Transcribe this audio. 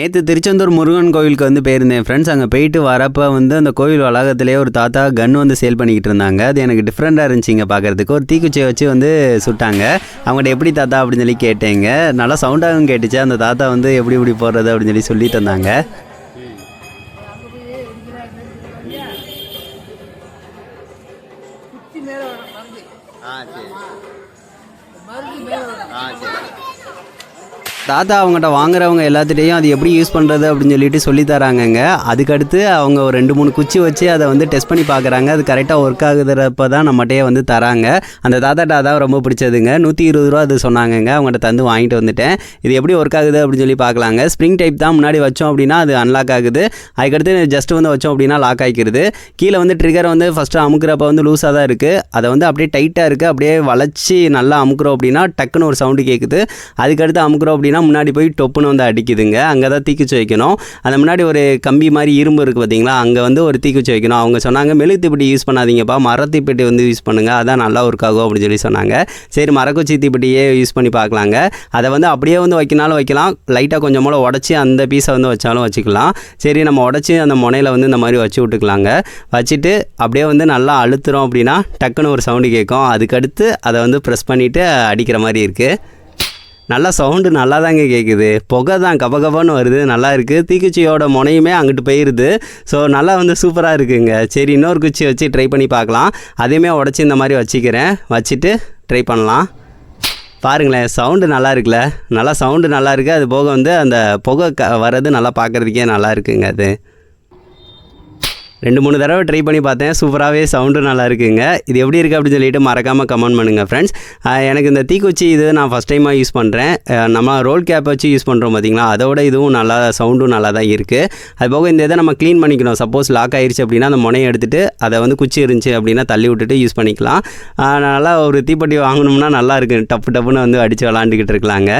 நேற்று திருச்செந்தூர் முருகன் கோவிலுக்கு வந்து போயிருந்தேன் ஃப்ரெண்ட்ஸ். அங்கே போயிட்டு வரப்போ வந்து அந்த கோவில் வளாகத்திலே ஒரு தாத்தா கன் வந்து சேல் பண்ணிக்கிட்டு இருந்தாங்க. அது எனக்கு டிஃப்ரெண்ட்டாக இருந்துச்சுங்க பார்க்குறதுக்கு. ஒரு தீக்குச்சியை வச்சு வந்து சுட்டாங்க. அவங்கள்ட்ட எப்படி தாத்தா அப்படின்னு சொல்லி கேட்டேங்க. நல்லா சவுண்டாகவும் கேட்டுச்சு. அந்த தாத்தா வந்து எப்படி போடுறது அப்படின்னு சொல்லி தந்தாங்க. தாத்தா அவங்ககிட்ட வாங்குறவங்க எல்லாத்துட்டையும் அது எப்படி யூஸ் பண்ணுறது அப்படின்னு சொல்லிட்டு சொல்லி தராங்கங்க. அதுக்கடுத்து அவங்க ஒரு 2-3 குச்சி வச்சு அதை வந்து டெஸ்ட் பண்ணி பார்க்குறாங்க. அது கரெக்டாக ஒர்க் ஆகுதுறப்ப தான் நம்மகிட்டே வந்து தராங்க. அந்த தாத்தாட்ட அதான் ரொம்ப பிடிச்சதுங்க. 120 ரூபா அது சொன்னாங்கங்க. அவங்கள்ட்ட தந்து வாங்கிட்டு வந்துட்டேன். இது எப்படி ஒர்க் ஆகுது அப்படின்னு சொல்லி பார்க்கலாங்க. ஸ்ப்ரிங் டைப் தான். முன்னாடி வச்சோம் அப்படின்னா அது அன்லாக் ஆகுது. அதுக்கடுத்து ஜஸ்ட் வந்து வச்சோம் அப்படின்னா லாக் ஆகிக்கிறது. கீழே வந்து ட்ரிகர் வந்து ஃபஸ்ட்டு அமுக்கிறப்ப வந்து லூஸாக தான் இருக்குது. அதை வந்து அப்படியே டைட்டாக இருக்குது. அப்படியே வளைச்சி நல்லா அமுக்குறோம் அப்படின்னா டக்குன்னு ஒரு சவுண்டு கேட்குது. அதுக்கடுத்து அமுக்குறோம் அப்படின்னா முன்னாடி போய் டொப்புன்னு வந்து அடிக்குதுங்க. அங்கே தான் தீக்குச்சி வைக்கணும். அந்த முன்னாடி ஒரு கம்பி மாதிரி இரும்பு இருக்குது பார்த்தீங்களா, அங்கே வந்து ஒரு தீக்குச்சி வைக்கணும். அவங்க சொன்னாங்க மெழுகுத்தீப்பெட்டி யூஸ் பண்ணாதீங்கப்பா, மரத்தீப்பெட்டி வந்து யூஸ் பண்ணுங்கள், அதான் நல்லா ஒர்க் ஆகும் அப்படின்னு சொல்லி சொன்னாங்க. சரி மரக்குச்சி தீப்பெட்டியே யூஸ் பண்ணி பார்க்கலாங்க. அதை வந்து அப்படியே வந்து வைக்கினாலும் வைக்கலாம், லைட்டாக கொஞ்சம் போல் உடச்சி அந்த பீஸை வந்து வச்சாலும் வச்சுக்கலாம். சரி நம்ம உடச்சி அந்த முனையில் வந்து இந்த மாதிரி வச்சு விட்டுக்கலாங்க. வச்சுட்டு அப்படியே வந்து நல்லா அழுத்துறோம் அப்படின்னா டக்குன்னு ஒரு சவுண்டு கேட்கும். அதுக்கடுத்து அதை வந்து ப்ரெஸ் பண்ணிவிட்டு அடிக்கிற மாதிரி இருக்குது. நல்லா சவுண்டு நல்லா தாங்க கேட்குது. புகை தான் கபகபன்னு வருது. நல்லா இருக்குது. தீக்குச்சியோட முனையுமே அங்கிட்டு போயிடுது. ஸோ நல்லா வந்து சூப்பராக இருக்குங்க. சரி இன்னொரு குச்சி வச்சு ட்ரை பண்ணி பார்க்கலாம். அதையுமே உடச்சி இந்த மாதிரி வச்சுக்கிறேன். வச்சுட்டு ட்ரை பண்ணலாம். பாருங்களேன் சவுண்டு நல்லா இருக்குல்ல. நல்லா சவுண்டு நல்லா இருக்குது. அது போக வந்து அந்த புகை வர்றது நல்லா பார்க்குறதுக்கே நல்லா இருக்குங்க. அது 2-3 தடவை ட்ரை பண்ணி பார்த்தேன். சூப்பராகவே சவுண்டு நல்லா இருக்குங்க. இது எப்படி இருக்குது அப்படின்னு சொல்லிட்டு மறக்காமல் கமெண்ட் பண்ணுங்கள் ஃப்ரெண்ட்ஸ். எனக்கு இந்த தீக்குச்சி இது நான் ஃபஸ்ட் டைமாக யூஸ் பண்ணுறேன். நம்ம ரோல் கேப் வச்சு யூஸ் பண்ணுறோம் பார்த்தீங்களா, அதோட இதுவும் நல்லா சவுண்டும் நல்லா தான் இருக்குது. அது போக இந்த இதை நம்ம க்ளீன் பண்ணிக்கணும். சப்போஸ் லாக் ஆகிடுச்சு அப்படின்னா அந்த முனையை எடுத்துகிட்டு அதை வந்து குச்சி இருந்துச்சு அப்படின்னா தள்ளி விட்டுட்டு யூஸ் பண்ணிக்கலாம். நல்லா ஒரு தீப்பெட்டி வாங்கணும்னா நல்லா இருக்குது. டப்புன்னு வந்து அடித்து விளாண்டுக்கிட்டு இருக்கலாங்க.